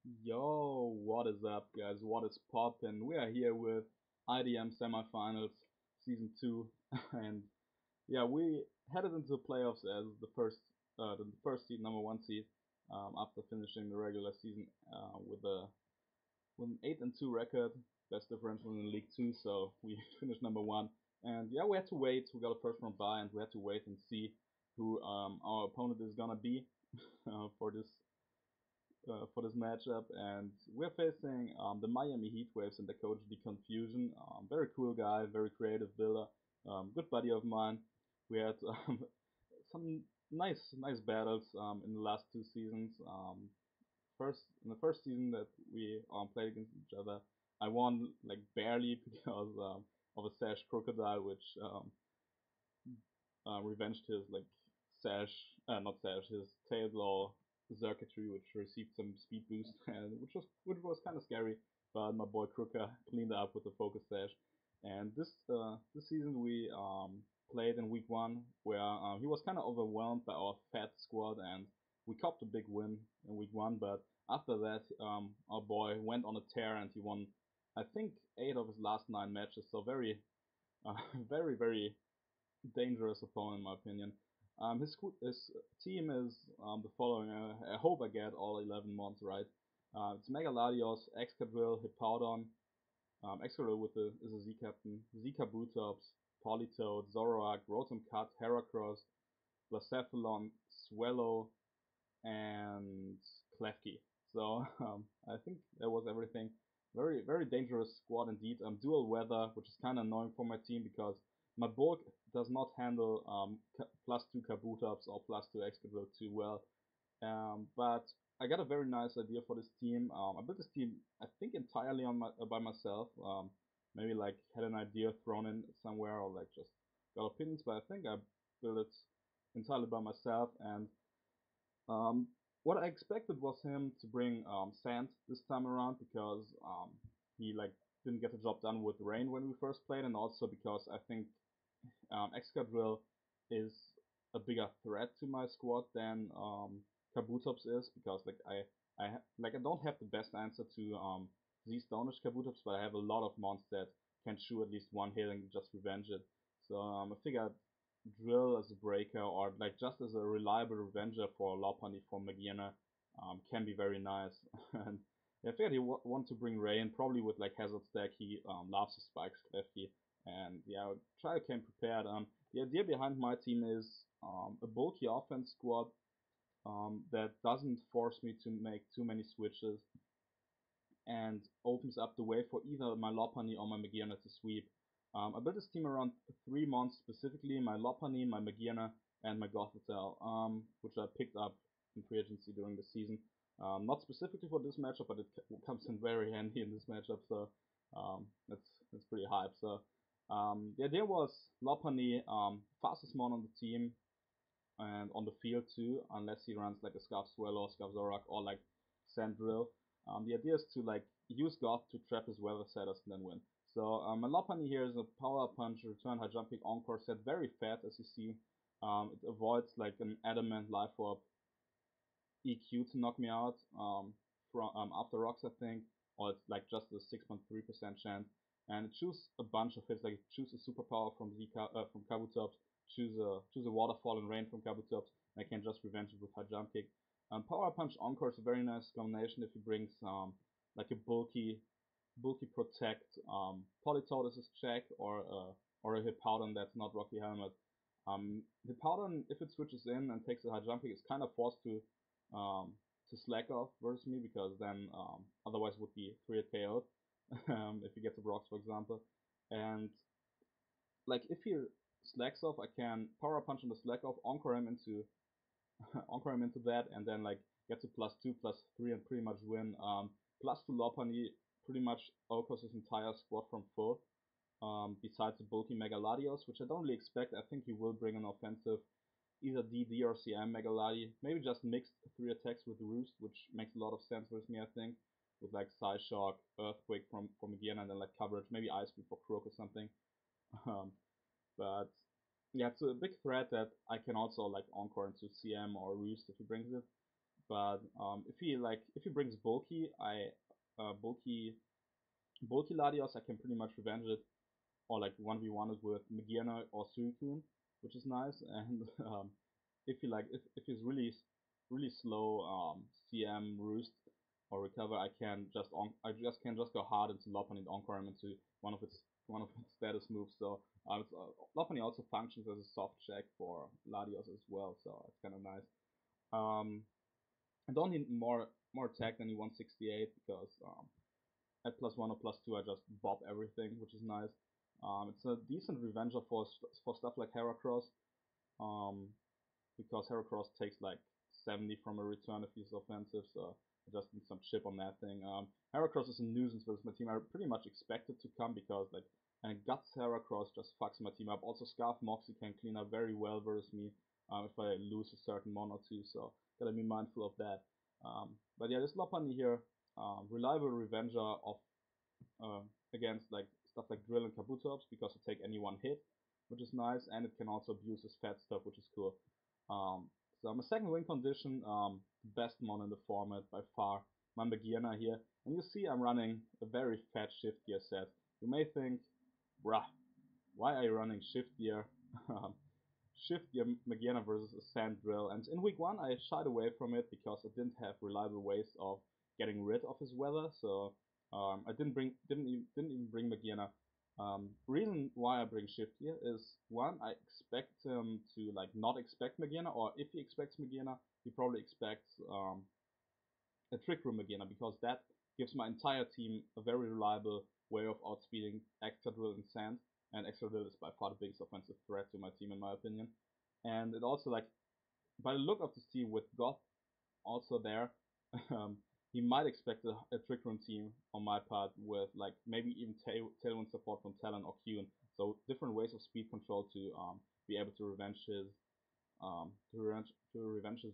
Yo, what is up, guys? What is poppin'? We are here with IDM semifinals, season two, and yeah, we headed into the playoffs as the first seed, number one seed, after finishing the regular season with an 8-2 record, best differential in League Two. So we finished number one, and yeah, we had to wait. We got a first round bye, and we had to wait and see who our opponent is gonna be for this matchup, and we're facing the Miami Heat Waves and the coach The Confusion. Very cool guy, very creative builder, good buddy of mine. We had some nice battles in the last two seasons. First in the first season that we played against each other, I won like barely because of a Sash Crocodile, which revenged his like not Sash, his tail blow circuitry, which received some speed boost, and which was kind of scary. But my boy Crooker cleaned up with the focus Sash. And this season we played in week one, where he was kind of overwhelmed by our fat squad, and we copped a big win in week one. But after that, our boy went on a tear, and he won, I think, 8 of his last 9 matches. So very dangerous opponent, in my opinion. His team is the following. I hope I get all 11 mons right. It's Megaladios, Excadrill, Hippowdon, Excadrill is a Z captain, Zika Butops, Politoed, Zoroark, Rotom Cut, Heracross, Blacephalon, Swellow, and Klefki. So I think that was everything. Very dangerous squad indeed. Dual weather, which is kind of annoying for my team because my bulk does not handle +2 Kabutops or +2 Excadrill too well. But I got a very nice idea for this team. I built this team, I think, entirely by myself. Maybe like had an idea thrown in somewhere or like just got opinions, but I think I built it entirely by myself. And what I expected was him to bring Sand this time around because he like didn't get the job done with Rain when we first played, and also because I think Excadrill is a bigger threat to my squad than Kabutops is because I don't have the best answer to these Stonish Kabutops, but I have a lot of mons that can chew at least one hit and just revenge it. So I figured Drill as a breaker or like just as a reliable revenger for Lopunny from Magiana can be very nice. And I figured he want to bring Rain, probably with like Hazard Stack. He loves his spikes, Klefki. And yeah, try to came prepared. The idea behind my team is a bulky offense squad that doesn't force me to make too many switches and opens up the way for either my Lopunny or my Magiana to sweep. I built this team around 3 months specifically: my Lopunny, my Magiana, and my Gothitelle, which I picked up in free agency during the season. Not specifically for this matchup, but it comes in very handy in this matchup, so that's pretty hype. So the idea was Lopunny, fastest mon on the team and on the field too, unless he runs like a Scarf Swallow, Scarf Zorak, or like Sandrill. The idea is to like use Goth to trap his weather setters and then win. So my Lopunny here is a Power Punch, Return, High Jump Kick, Encore set, very fat as you see. It avoids like an Adamant, Life Orb, EQ to knock me out from after rocks, I think, or it's like just a 6.3% chance. And it choose a bunch of hits, like choose a superpower from Kabutops, choose a waterfall and rain from Kabutops, and I can just revenge it with high jump kick. Power Punch Encore is a very nice combination if he brings like a bulky protect Politoed as his check or a Hippowdon that's not Rocky Helmet. Hippowdon, if it switches in and takes a high jump kick, is kind of forced to slack off versus me because then otherwise would be 3 KO'd if he gets a rocks, for example. And like if he slacks off, I can power punch on the slack off, encore him into encore him into that, and then like get to +2, +3, and pretty much win. +2 Lopunny pretty much outcosts his entire squad from full. Besides the bulky Megaladios, which I don't really expect. I think he will bring an offensive either DD or CM Megaladi. Maybe just mixed 3 attacks with Roost, which makes a lot of sense with me, I think. With like Psyshock, Earthquake from again, and then like coverage, maybe Ice Beam for Croak or something. Um, but yeah, it's a big threat that I can also like encore into CM or Roost if he brings it. But if he brings bulky, bulky Latios, I can pretty much revenge it, or like 1v1 it with Megiana or Suicune, which is nice. And if he's really slow CM roost or recover, I can just go hard into Lopunny and Encore him into one of its status moves. So Lopunny also functions as a soft check for Latios as well, so it's kind of nice. I don't need more attack than the 168 because at +1 or +2 I just bob everything, which is nice. It's a decent revenger for stuff like Heracross, because Heracross takes like 70 from a return if he's offensive, so I just need some chip on that thing. Heracross is a nuisance versus my team. I pretty much expect it to come because like and Guts Heracross just fucks my team up. Also Scarf Moxie can clean up very well versus me if I lose a certain mon or two, so gotta be mindful of that. But yeah, this Lopunny here, reliable revenger of against like stuff like Drill and Kabutops because it take any one hit, which is nice, and it can also abuse his fat stuff, which is cool. So I'm a second win condition, best mon in the format by far, Mambagiana here, and you see I'm running a very fat shift gear set. You may think, bruh, why are you running shift gear? Shift gear Magiana versus a sand drill, and in week 1 I shied away from it because it didn't have reliable ways of getting rid of his weather, so I didn't even bring Magiana. Reason why I bring shift gear is one, I expect him to like not expect Magiana, or if he expects Magiana, he probably expects a Trick Room Magiana, because that gives my entire team a very reliable way of outspeeding Excadrill and Sand, and Excadrill is by far the biggest offensive threat to my team in my opinion. And it also, like, by the look of this team with Goth also there, he might expect a Trick Room team on my part with like maybe even Tailwind support from Talon or Kyun. So different ways of speed control to be able to revenge his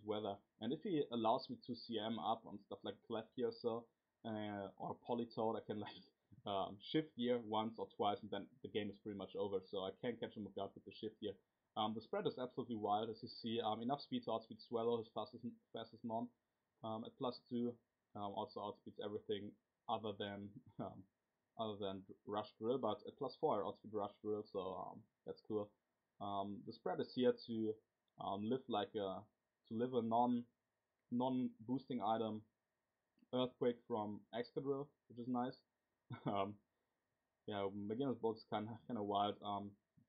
weather. And if he allows me to CM up on stuff like Klefki or so, or Politoed, I can like shift gear once or twice, and then the game is pretty much over. So I can't catch him off guard with the shift gear. The spread is absolutely wild, as you see. Enough speed to outspeed Swallow, his fastest mon, at +2. Also outspeeds everything other than Rush Drill, but at +4 I outspeed Rush Drill, so that's cool. The spread is here to live a non boosting item, Earthquake from Excadrill, which is nice. um, yeah, beginner's bolt is kind of wild.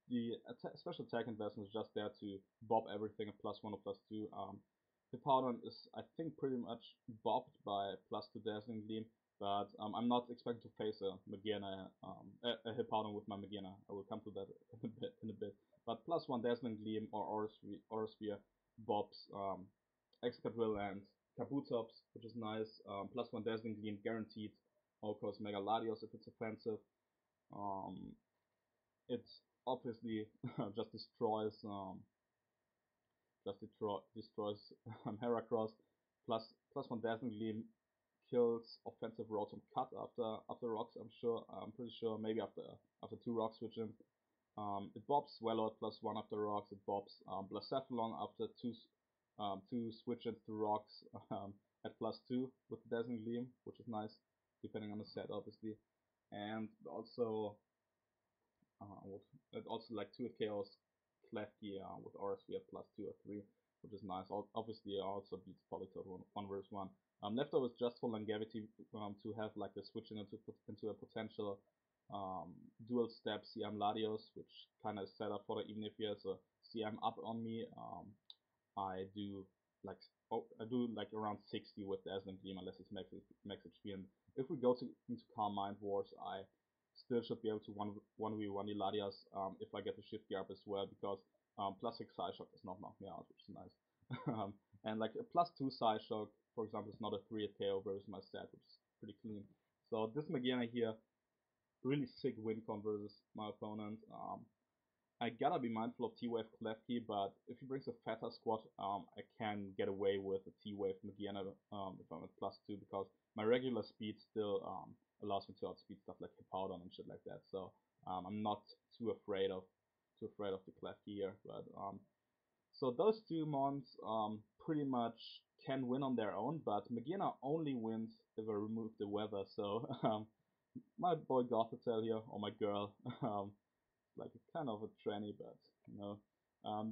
The special attack investment is just there to bob everything at +1 or +2. Hippowdon is, I think, pretty much bobbed by +2 Dazzling Gleam, but I'm not expecting to face a Magiana, a Hippowdon with my Magiana. I will come to that in a bit. But +1 Dazzling Gleam or Aura Sphere bobs Excadrill and Kabutops, which is nice. +1 Dazzling Gleam guaranteed. Of course, Mega Latios if it's offensive. It obviously just destroys Heracross. +1 Dazzling Gleam kills offensive Rotom Cut after rocks. I'm pretty sure. Maybe after 2 rock switching. It bobs Swallow at +1 after rocks. It bobs Blacephalon after two switches to rocks at +2 with Dazzling Gleam, which is nice, depending on the set, obviously. And also like 2 Chaos Klefki with RSV at +2 or 3, which is nice. Obviously, also beats Politoed 1 versus 1. Leftover is just for longevity, to have like a switch into a potential dual step CM Latios, which kind of set up for that. Even if he has a CM up on me, I do like around 60 with Dazzling Gleam unless it's max HP. And if we go into Calm Mind Wars, I still should be able to 1v1 Latias if I get the shift gear up as well, because +6 Psyshock does not knock me out, which is nice. And like a +2 Psyshock, for example, is not a 3 KO versus my set, which is pretty clean. So this Magiana here, really sick win con versus my opponent. I gotta be mindful of T-Wave Klefki, but if he brings a fatter squad, I can get away with a T-Wave Magiana if I'm at +2, because my regular speed still allows me to outspeed stuff like Hippowdon and shit like that. So I'm not too afraid of the Klefki here. But so those two mons pretty much can win on their own, but Magina only wins if I remove the weather. So my boy Gothitelle here, or my girl, like a kind of a tranny, but you know.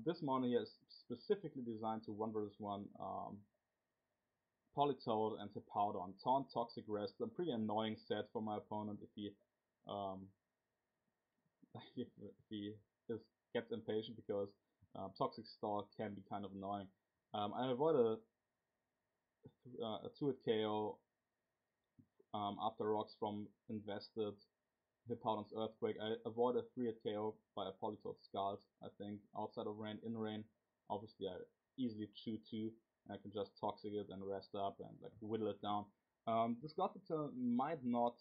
This mono here is specifically designed to 1 versus 1 Politoed and Hippowdon. Taunt, Toxic Rest, a pretty annoying set for my opponent if he um, if he is, gets impatient, because Toxic Stalk can be kind of annoying. I avoid a 2-hit KO after rocks from invested Hippowdon's Earthquake. I avoid a 3-hit KO by a Politoed Scald, I think, outside of rain. In rain, obviously I easily chew 2, and I can just Toxic it and rest up and like whittle it down. This Gothitelle might not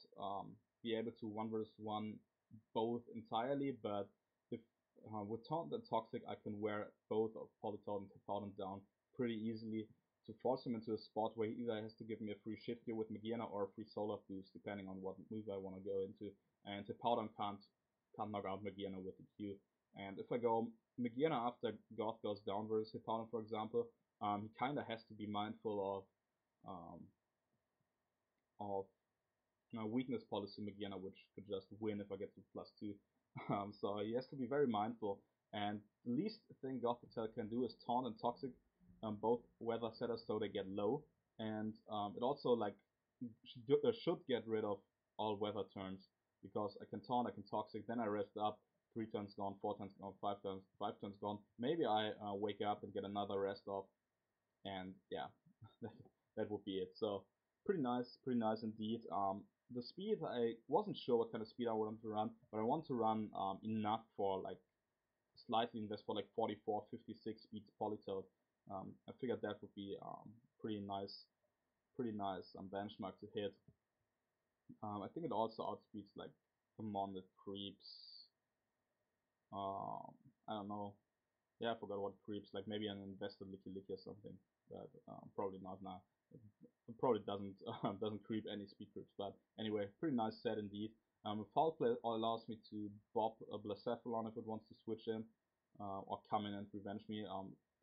be able to 1 versus 1 both entirely, but if with Taunt and Toxic, I can wear both of Politoed and Hippowdon down pretty easily to force him into a spot where he either has to give me a free shift here with Magiana or a free solar boost, depending on what move I want to go into. And Hippowdon can't knock out Magiana with the Q. And if I go Magiana after Goth goes down versus Hippowdon, for example, he kind of has to be mindful of weakness policy Magiana, which could just win if I get to +2. So he has to be very mindful. And the least thing Gothitelle can do is Taunt and Toxic both weather setters so they get low. And it also like should get rid of all weather turns, because I can Taunt, I can Toxic, then I rest up, 3 turns gone, 4 turns gone, 5 turns gone. Maybe I wake up and get another rest off, and yeah, that would be it. So pretty nice indeed. The speed, I wasn't sure what kind of speed I wanted to run, but I want to run enough for like slightly invest for like 44, 56 speeds Politoed. I figured that would be pretty nice benchmark to hit. I think it also outspeeds like the mon that creeps. I don't know. Yeah, I forgot what creeps. Like maybe an invested Licky Licky or something. But probably not now. It probably doesn't creep any speed creeps. But anyway, pretty nice set indeed. Foul Play allows me to bop a Blacephalon if it wants to switch in, or come in and revenge me.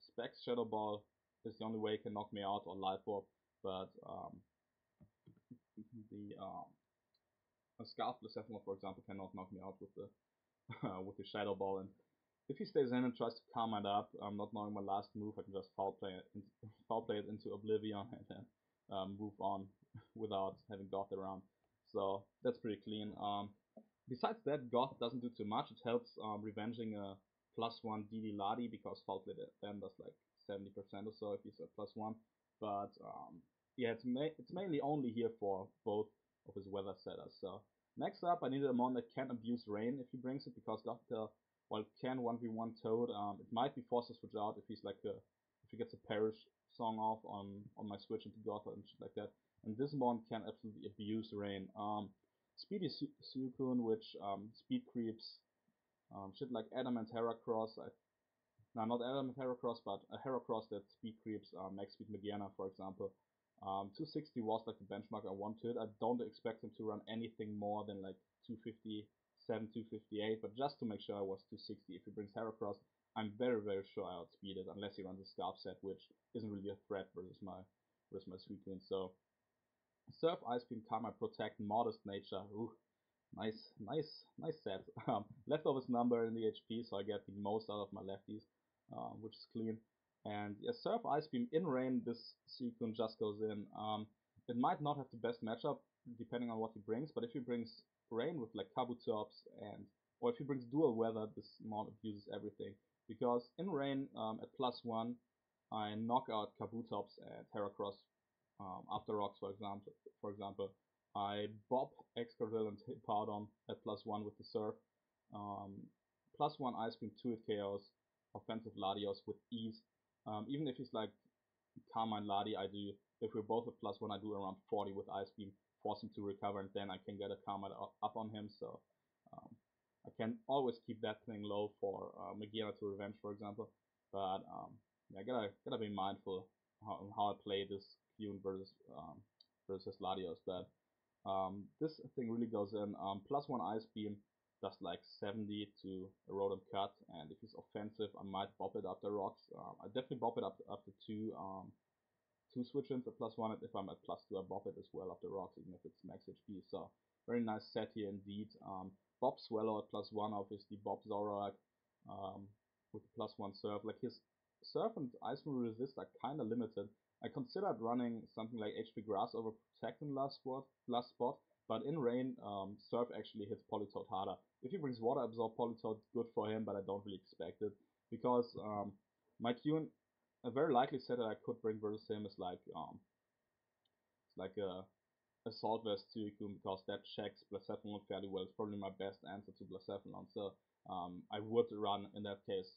Specs Shadow Ball is the only way it can knock me out, or Life Orb. But the a Scarf Blacephalon, for example, cannot knock me out with the with the Shadow Ball. And if he stays in and tries to calm it up, not knowing my last move, I can just foul play it into Oblivion and then move on without having Goth around. So that's pretty clean. Besides that, Goth doesn't do too much. It helps revenging a +1 DD Ladi, because foul play then does like 70% or so if he's at +1. But yeah, it's mainly only here for both of his weather setters. So next up, I needed a mon that can abuse rain if he brings it, because Gothitelle, while it can 1v1 Toad, it might be forced to switch out if he's like if he gets a Perish song off on my switch into Goth and shit like that. And this mon can absolutely abuse rain. Speedy Suicune, which speed creeps shit like Adamant Heracross. No, not Adamant Heracross, but a Heracross that speed creeps max speed Magiana, for example. 260 was like the benchmark I wanted. I don't expect him to run anything more than like 257, 258, but just to make sure I was 260. If he brings Heracross, I'm very sure I outspeed it, unless he runs a Scarf set, which isn't really a threat versus my Suicune. So Surf, Ice Beam, Karma, Protect, Modest Nature. Ooh, nice set. Leftovers number in the HP, so I get the most out of my lefties, which is clean. And yeah, Surf, Ice Beam, in rain, this Suicune just goes in. It might not have the best matchup, depending on what he brings, but if he brings rain with like Kabutops, or if he brings dual weather, this mod abuses everything. Because in rain, at +1, I knock out Kabutops and Heracross after rocks, for example. I bop Excadrill and Hippowdon at +1 with the Surf. +1 Ice Beam, 2-hit KOs, offensive Latios with ease. Even if he's like Carmine Ladi, if we're both at +1, I do around 40 with Ice Beam, force him to recover, and then I can get a Carmine up on him. So I can always keep that thing low for Magiana to revenge, for example. But yeah, gotta be mindful how I play this Kyun versus Latios. But this thing really goes in. +1 Ice Beam does like 70 to erode and cut, and if he's offensive, I might bop it after rocks. I definitely bop it up after two 2 switch-ins at +1, and if I'm at +2, I bop it as well after rocks, even if it's max HP. So very nice set here indeed. Bob Swallow at +1, obviously. Bob Zorak with the +1 serve. Like his serve and ice move resist are kind of limited. I considered running something like HP Grass over Protect in last spot, but in rain, Surf actually hits Politoed harder. If he brings Water Absorb Politoed, good for him, but I don't really expect it. Because my Tune, a very likely set that I could bring versus him is like a Assault Vest Suicune, because that checks Blacephalon fairly well. It's probably my best answer to Blacephalon. So I would run, in that case,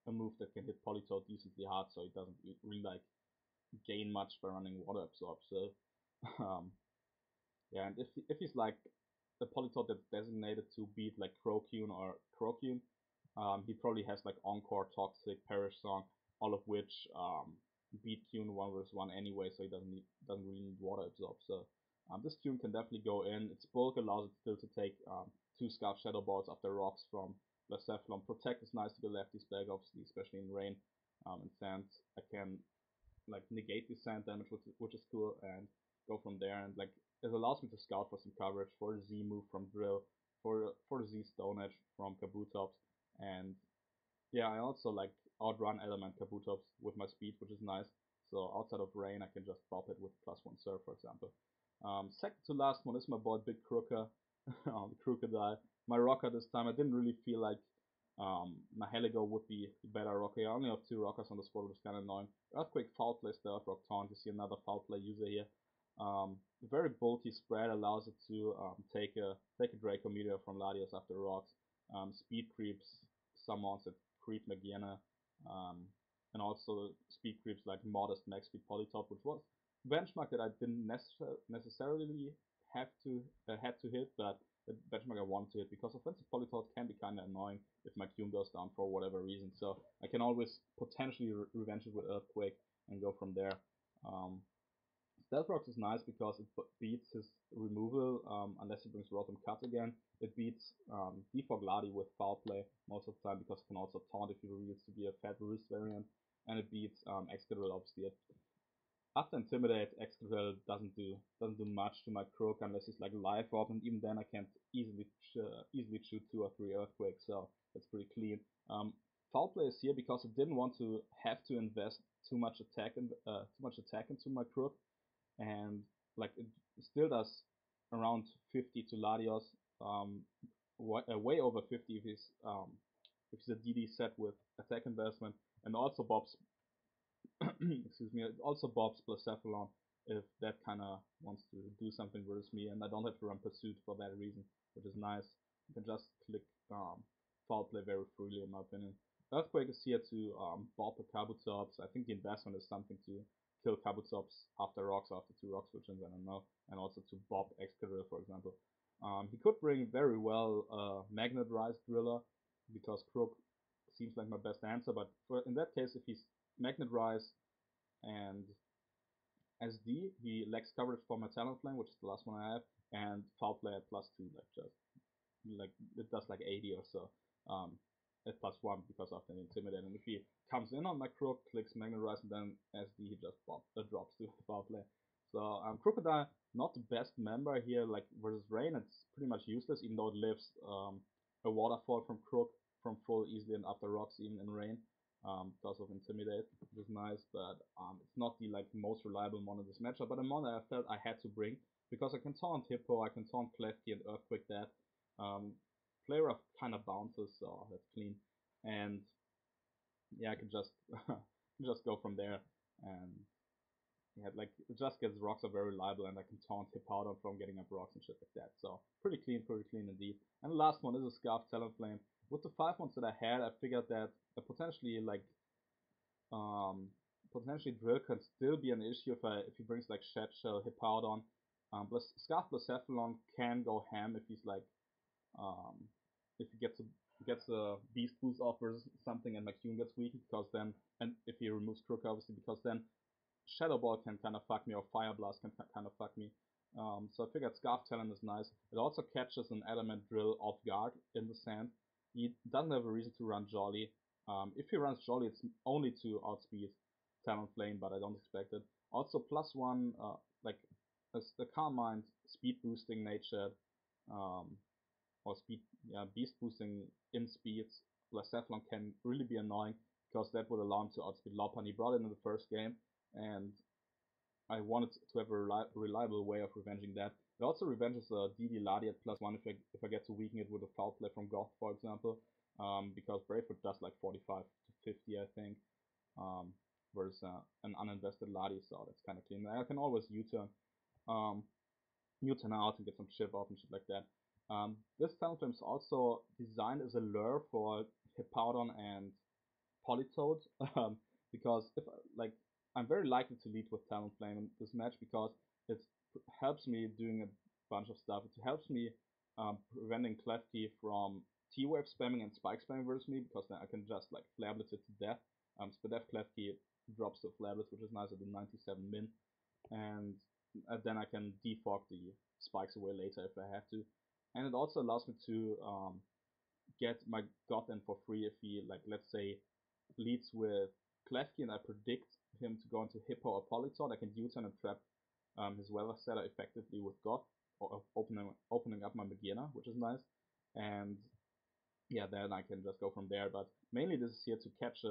a move that can hit Politoed decently hard, so it doesn't really like gain much by running Water Absorb. So yeah, and if he's like a Politoed that's designated to beat like Crocune or Crocune, he probably has like Encore, Toxic, Perish Song, all of which beat Tune 1 vs 1 anyway, so he doesn't really need Water Absorb. So this Tune can definitely go in. Its bulk allows it still to take 2 Scarf Shadow Balls after rocks from Blacephalon. Protect is nice to get lefties back, obviously, especially in rain. And sand, I can like negate the sand damage, which is cool, and go from there. And like it allows me to scout for some coverage for the Z move from Drill, for the Z Stone Edge from Kabutops, and yeah, I also like outrun Element Kabutops with my speed, which is nice. So outside of rain, I can just bop it with +1 serve, for example. Second to last one is my boy Big Crooker, the Crocodile. My rocker this time, I didn't really feel like my Heligo would be a better rocker. I only have 2 rockers on the squad, which is kind of annoying. Earthquake Foul plays the Earth Rock Taunt. You see another Foul Play user here. Very bulky spread allows it to take a Draco Meteor from Latios after rocks. Speed creeps summons that creep Magiana, and also speed creeps like Modest Max Speed Polytop, which was benchmark that I didn't necessarily have to had to hit, but the benchmark I want to hit, because offensive Polytop can be kind of annoying if my Qum goes down for whatever reason. So I can always potentially revenge it with Earthquake and go from there. Stealth Rocks is nice because it beats his removal, unless he brings Rotom Cut again. It beats Defog Ladi with Foul Play most of the time, because it can also taunt if he reveals to be a Fat Roost variant. And it beats Excadrill, obviously. After Intimidate, Excadrill doesn't do much to my Croak unless he's like Life Orb, and even then I can't easily shoot 2 or 3 Earthquakes, so that's pretty clean. Foul Play is here because it didn't want to have to invest too much attack into my Croak, and like it still does around 50 to Latios, way over 50 if he's a DD set with attack investment, and also Bob's excuse me, it also Bob's Blacephalon if that kind of wants to do something versus me, and I don't have to run Pursuit for that reason, which is nice. You can just click Foul Play very freely, in my opinion. Earthquake is here to bob the Kabutops. I think the investment is something to kill Kabutops after rocks, after 2 rock switches, I don't know, and also to bob Excadrill, for example. He could bring very well Magnet Rise Driller, because Croak seems like my best answer, but in that case, if he's Magnet Rise and SD, he lacks coverage for my Talonflame, which is the last one I have, and Foul Play at +2, like it does like 80 or so at +1 because of the Intimidate. And if he comes in on my Croak, clicks Magnet Rise, and then SD, he just drops to Foul Play. So Crocodile, not the best member here. Like versus Rain, it's pretty much useless, even though it lives a Waterfall from Croak from full easily, and after rocks even in Rain. Because of Intimidate, which is nice, but it's not the like most reliable mon in this matchup. But a mon that I felt I had to bring, because I can taunt Hippo, I can taunt Klefki and Earthquake that. Player of kind of bounces, so that's clean. And yeah, I can just go from there, and yeah, like it just gets rocks are very reliable, and I can taunt Hippowdon from getting up rocks and shit like that. So pretty clean indeed. And the last one is a Scarf Talonflame. With the 5 ones that I had, I figured that potentially Drill can still be an issue if he brings like Shed Shell, Hippowdon. Scarf Blacephalon can go ham if he's like if he gets a Beast Boost off versus something, and McCune gets weakened, because then, and if he removes Crook, obviously, because then Shadow Ball can kind of fuck me, or Fire Blast can kind of fuck me. So I figured Scarf Talon is nice. It also catches an Element Drill off guard in the sand. He doesn't have a reason to run Jolly. If he runs Jolly, it's only to outspeed Talonflame, but I don't expect it. Also +1 like the Calm Mind speed boosting nature, or speed, yeah, beast boosting in speeds Blacephalon can really be annoying, because that would allow him to outspeed Lopunny. He brought it in the first game, and I wanted to have a reliable way of revenging that. It also revenges DD Ladi at +1 if I get to weaken it with a foul play from Goth, for example, because Bravefoot does like 45 to 50, I think, versus an uninvested Ladi, so that's kind of clean. I can always U-turn. U-turn out and get some chip off and shit like that. This Talonflame is also designed as a lure for Hippowdon and Politoed, because if like I'm very likely to lead with Talonflame in this match, because it helps me doing a bunch of stuff. It helps me preventing Klefki from T-Wave spamming and Spike spamming versus me, because then I can just like Flare Blitz it to death. Spadef Klefki drops the Flare Blitz, which is nice at the 97 min, and then I can defog the spikes away later if I have to. And it also allows me to get my God in for free if he, like, let's say, leads with Klefki and I predict him to go into Hippo or Politoed. I can U-turn and trap his Weather Setter effectively with God, or opening up my Magearna, which is nice. And yeah, then I can just go from there. But mainly this is here to catch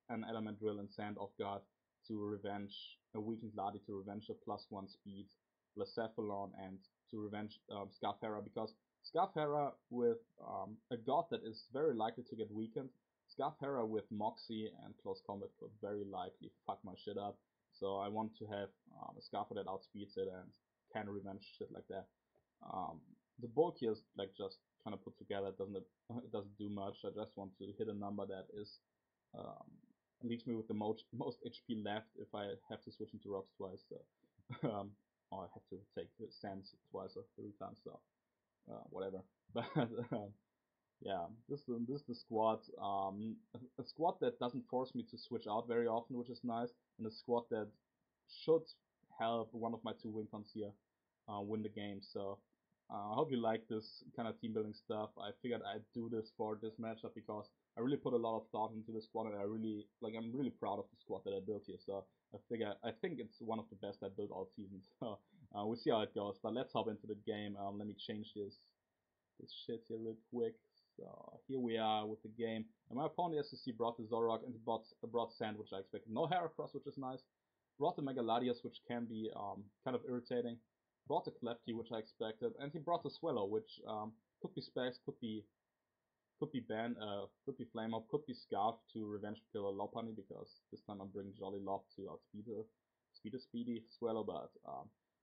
an Element Drill and Sand off guard, to revenge a weakened Ladi, to revenge a +1 speed Blacephalon, and to revenge Scarfera, because Scarfera with a God that is very likely to get weakened, Scarfera with Moxie and Close Combat could very likely fuck my shit up. So I want to have a Scarfer that outspeeds it and can revenge shit like that. The bulk here is like just kind of put together. It doesn't do much. I just want to hit a number that is leaves me with the most HP left if I have to switch into rocks twice. So, or I have to take sands twice or 3 times. So whatever. But yeah, this is the squad. A squad that doesn't force me to switch out very often, which is nice, and a squad that should help one of my 2 win cons here win the game. So I hope you like this kind of team building stuff. I figured I'd do this for this matchup because I really put a lot of thought into the squad, and I'm really proud of the squad that I built here. So I think it's one of the best I built all season. So we'll see how it goes. But let's hop into the game. Let me change this shit here real quick. So here we are with the game. And my opponent SCC brought the Zoroark and brought Sand, which I expected. No Heracross, which is nice. Brought the Megaladius, which can be kind of irritating. Brought the Klefki, which I expected, and he brought the Swallow, which could be Specs, could be Ban, could be Flame Up, could be Scarf to revenge kill a Lopunny, because this time I'm bringing Jolly Loft to outspeed a speedy Swallow. But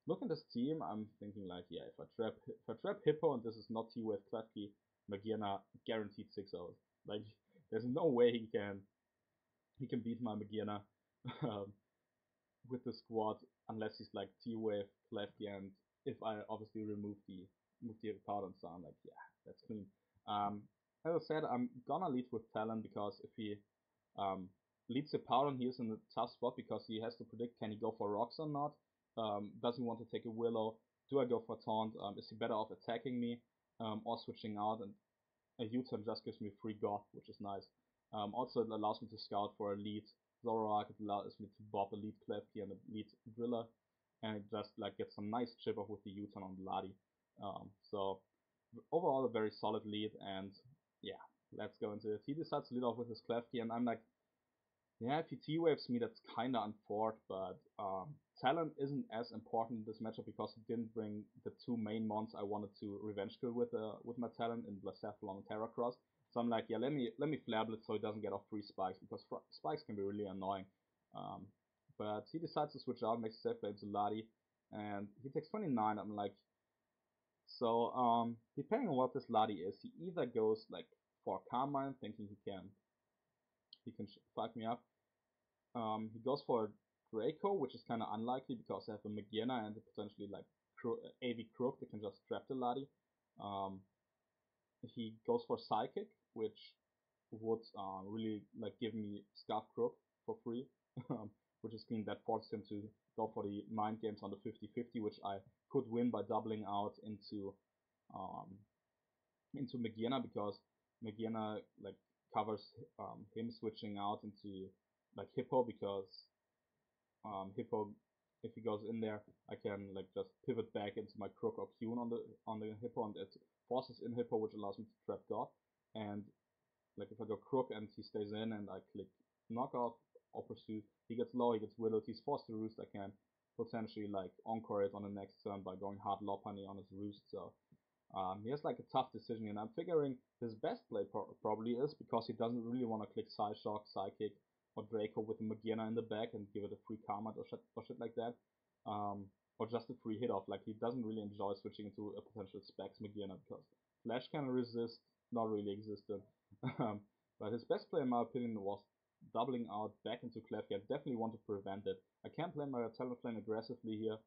look at this team, I'm thinking like, yeah, if I trap Hippo and this is not T-Wave Klefki, Magearna guaranteed 6-0. Like, there's no way he can beat my Magearna with the squad, unless he's like T-Wave, Klefki, and if I obviously remove the Hippowdon, so I'm like, yeah, that's clean. As I said, I'm gonna lead with Talon, because if he leads Hippowdon, he is in a tough spot, because he has to predict, can he go for rocks or not? Does he want to take a Willow? Do I go for Taunt? Is he better off attacking me or switching out? And a U-turn just gives me free Goth, which is nice. Also, it allows me to scout for a lead Zoroark. It allows me to bob a lead Klefki and a lead Driller, and it just like gets some nice chip off with the U-turn on Ladi. So overall, a very solid lead, and yeah, let's go into it. He decides to lead off with his Klefki, and I'm like, yeah, if he T-Waves me, that's kinda unfort, but Talon isn't as important in this matchup, because he didn't bring the 2 main mons I wanted to revenge kill with my Talon in Blacephalon and Heracross. So I'm like, yeah, let me Flare Blitz so he doesn't get off 3 spikes, because spikes can be really annoying. But he decides to switch out, makes a safe play into Ladi, and he takes 29. I'm like, so depending on what this Ladi is, he either goes like for Calm Mind, thinking he can fuck me up. He goes for Draco, which is kind of unlikely, because I have a Magearna and potentially like AV Crook that can just trap the Ladi. He goes for Psychic, which would really like give me Scarf Crook for free, which is clean. That forces him to go for the mind games on the 50-50, which I could win by doubling out into Magearna, because Magearna like covers him switching out into like Hippo, because Hippo if he goes in there, I can like just pivot back into my Crook or Qn on the Hippo, and it forces in Hippo, which allows me to trap God. And like if I go Crook and he stays in, and I click knockoff or pursue, he gets low, he gets whittled, he's forced to roost. I can potentially like encore it on the next turn by going hard lob honey on his roost. So he has like a tough decision, and I'm figuring his best play probably is because he doesn't really want to click Psyshock, Psychic, or Draco with a Magina in the back and give it a free Karma or shit like that. Or just a free hit off. Like he doesn't really enjoy switching into a potential Specs Magina because Flash can resist, not really existent. But his best play in my opinion was doubling out back into Klefki. I definitely want to prevent it. I can play my Talonflame aggressively here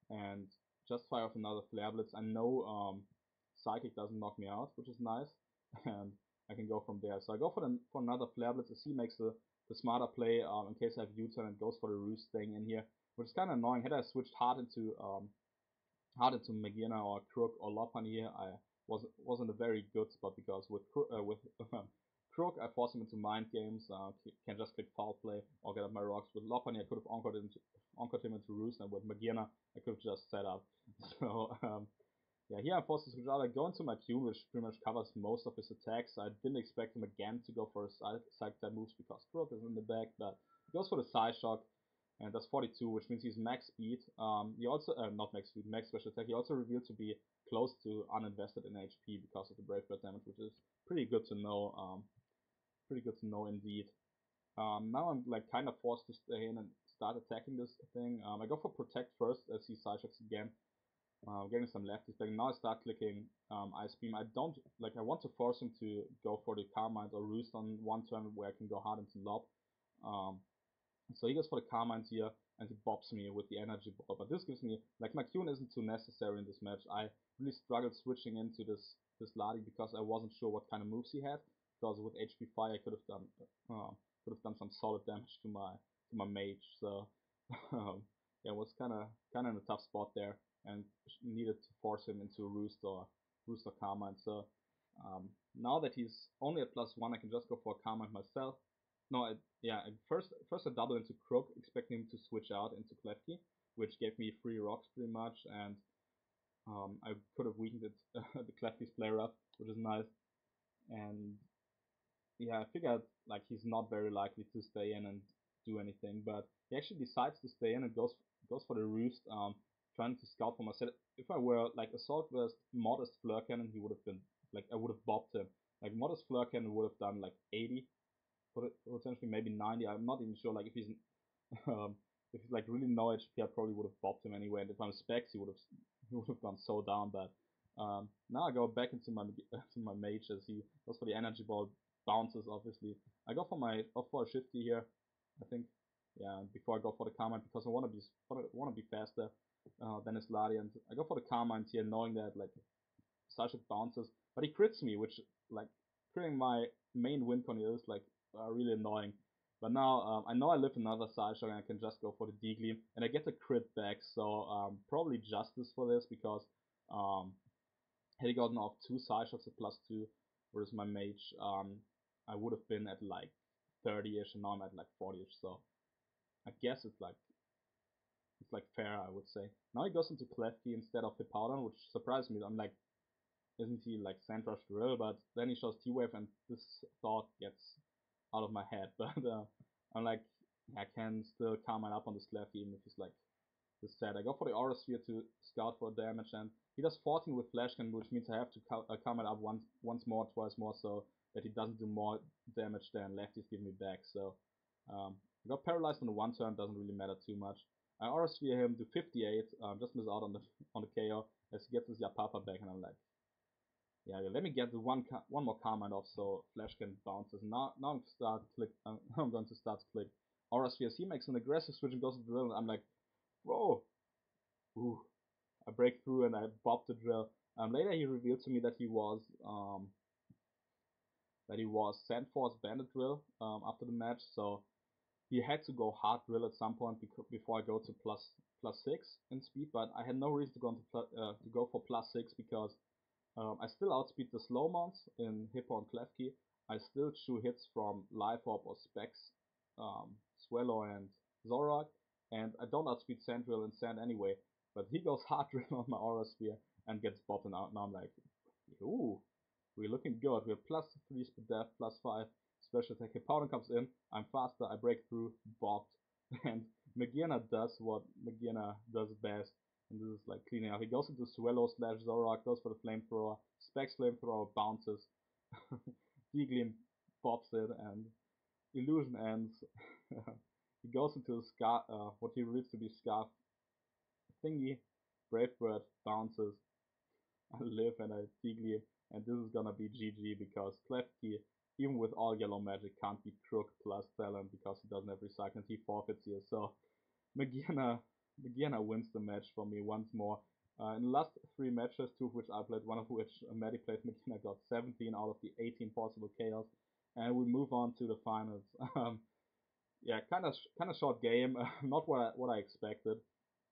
and just fire off another Flare Blitz. I know Psychic doesn't knock me out, which is nice, and I can go from there. So I go for another Flare Blitz as he makes the smarter play in case I have U-turn and goes for the Roost staying in here, which is kind of annoying. Had I switched hard into Magina or Crook or Lopan here, I was in a very good spot because with Crook I force him into mind games, can just click foul play or get up my rocks. With Lopan I could have anchored him into Roost, and with Magina I could have just set up. So yeah, here I'm forced to switch out. I go into my Q, which pretty much covers most of his attacks. I didn't expect him again to go for his side type moves because Crook is in the back, but he goes for the Psyshock, and that's 42, which means he's max speed. He also, not max speed, max special attack. He also revealed to be close to uninvested in HP because of the Brave Bird damage, which is pretty good to know. Pretty good to know indeed. Now I'm like kind of forced to stay in and start attacking this thing. I go for Protect first as he Psyshocks again. Getting some lefties back. Now I start clicking Ice Beam. I want to force him to go for the Carmine or Roost on one turn where I can go hard into Lob. So he goes for the Carmine here, and he bobs me with the Energy Ball. But this gives me, like, my Qn isn't too necessary in this match. I really struggled switching into this Ladi because I wasn't sure what kind of moves he had. Because with HP Fire I could have done some solid damage to my mage. So yeah, it was kind of in a tough spot there, and needed to force him into Roost or Carmine. So now that he's only at +1, I can just go for a Carmine myself. No, first I double into Crook, expecting him to switch out into Klefki, which gave me 3 rocks pretty much, and I could have weakened it, the Klefki's player up, which is nice. And yeah, I figured like he's not very likely to stay in and do anything, but he actually decides to stay in and goes for the Roost, trying to scout for my set. If I were like Assault vs Modest Flare Cannon, he would have been like, I would have bopped him. Like Modest Flare Cannon would have done like 80, potentially maybe 90. I'm not even sure. Like if he's if he's like really no HP, I probably would have bopped him anyway. And if I'm Specs, he would have gone so down. But now I go back into my mage as he goes for the Energy Ball, bounces obviously. I go for a Shifty here, I think. Yeah, before I go for the Carmine because I want to be faster than his Ladi, and I go for the Carmine here, knowing that like Psyshock bounces, but he crits me, which like critting my main win con is like really annoying. But now I know I live another Psyshock and I can just go for the D-Gleam, and I get the crit back, so probably justice for this because had he gotten off 2 Psyshocks at +2, whereas my mage, I would have been at like 30-ish, and now I'm at like 40-ish, so I guess it's like fair, I would say. Now he goes into Klefki instead of Hippowdon, which surprised me. I'm like, isn't he like Sandrush Drill? But then he shows T-Wave, and this thought gets out of my head. But I'm like, I can still calm up on this Klefki even if he's like this sad. I go for the Aura Sphere to scout for damage, and he does 14 with Flash Cannon, which means I have to calm up once more, twice more, so that he doesn't do more damage than lefties give me back. So I got paralyzed on the 1 turn, doesn't really matter too much. I Aura Sphere him to 58, just miss out on the KO as he gets his Yapapa back, and I'm like, yeah, let me get the one more Carmine off so Flash can bounces. Now I'm I'm going to start to click Aura Sphere. He makes an aggressive switch and goes to drill, and I'm like, bro, ooh. I break through and I bob the drill. Later he revealed to me that he was Sandforce Bandit Drill after the match, so he had to go hard drill at some point before I go to +6 in speed. But I had no reason to go for +6 because I still outspeed the slow mounts in Hippo and Klefki. I still chew hits from Life Orb or Specs, Swallow and Zorak, and I don't outspeed Sandrill and Sand anyway, but he goes hard drill on my Aura Sphere and gets bottom out, and I'm like, ooh, we're looking good. We have +3 speed def, +5 special attack. Hippowdon comes in, I'm faster, I break through, bopped, and Magearna does what Magearna does best, and this is like cleaning up. He goes into Swallow slash Zoroark, goes for the flamethrower, Specs flamethrower, bounces, Deagleam pops it, and illusion ends. He goes into what he reads to be Scarf thingy, Brave Bird bounces, I live and I Deagleam, and this is gonna be GG because Klefki, even with all yellow magic, can't beat Crook plus Talon because he doesn't have recycling, he forfeits here. So Magearna wins the match for me once more. In the last 3 matches, 2 of which I played, one of which Maddie played, Magearna got 17 out of the 18 possible chaos. And we move on to the finals. Yeah, kind of short game, not what I expected.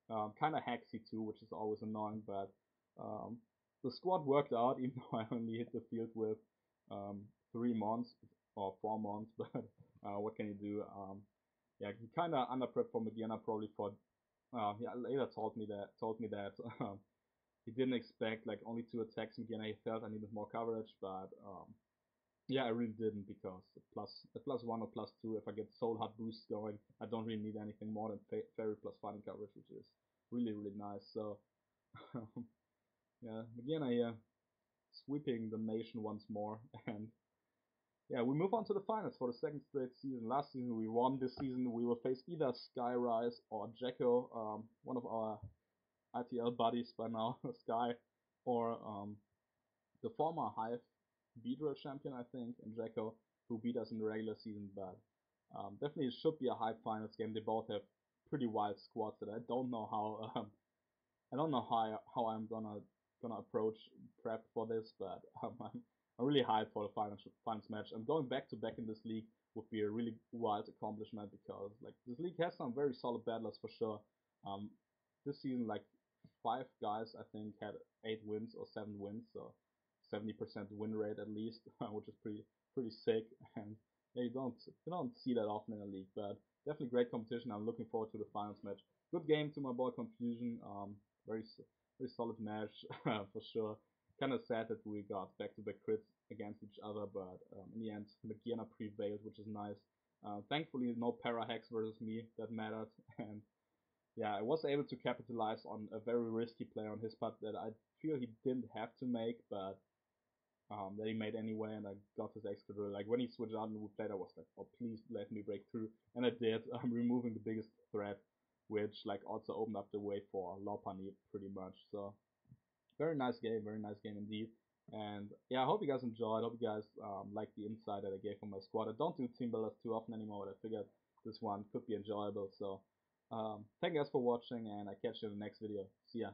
Kind of hexy too, which is always annoying, but the squad worked out, even though I only hit the field with 3 months or 4 months, but what can you do? Yeah, he kind of underprepped for Magearna probably for. He later told me that he didn't expect like only 2 attacks Magearna. He felt I needed more coverage, but yeah, I really didn't because a +1 or +2, if I get Soul Heart boost going, I don't really need anything more than Fairy plus fighting coverage, which is really nice. So yeah, Magearna here sweeping the nation once more, and yeah, we move on to the finals for the 2nd straight season. Last season we won. This season we will face either Skyrise or Jacko, one of our ITL buddies by now, Sky, or the former Hive Beedrill champion, I think, and Jacko, who beat us in the regular season, but definitely it should be a Hive finals game. They both have pretty wild squads that I don't know how I'm gonna approach prep for this, but I'm really hyped for the finals match. And going back to back in this league would be a really wild accomplishment because like this league has some very solid battlers for sure. This season like 5 guys I think had 8 wins or 7 wins, so 70% win rate at least, which is pretty sick. And yeah, you don't see that often in a league, but definitely great competition. I'm looking forward to the finals match. Good game to my boy Confusion. Very solid match for sure. Kind of sad that we got back-to-back crits against each other, but in the end, Magearna prevailed, which is nice. Thankfully, no para hex versus me. That mattered, and yeah, I was able to capitalize on a very risky play on his part that I feel he didn't have to make, but that he made anyway, and I got his extra drill. Like when he switched out and we played, I was like, oh please let me break through, and I did. I'm removing the biggest threat, which like also opened up the way for Lopunny pretty much. So very nice game indeed. And yeah, I hope you guys enjoyed. I hope you guys like the insight that I gave on my squad. I don't do team builders too often anymore, but I figured this one could be enjoyable. So thank you guys for watching, and I catch you in the next video. See ya.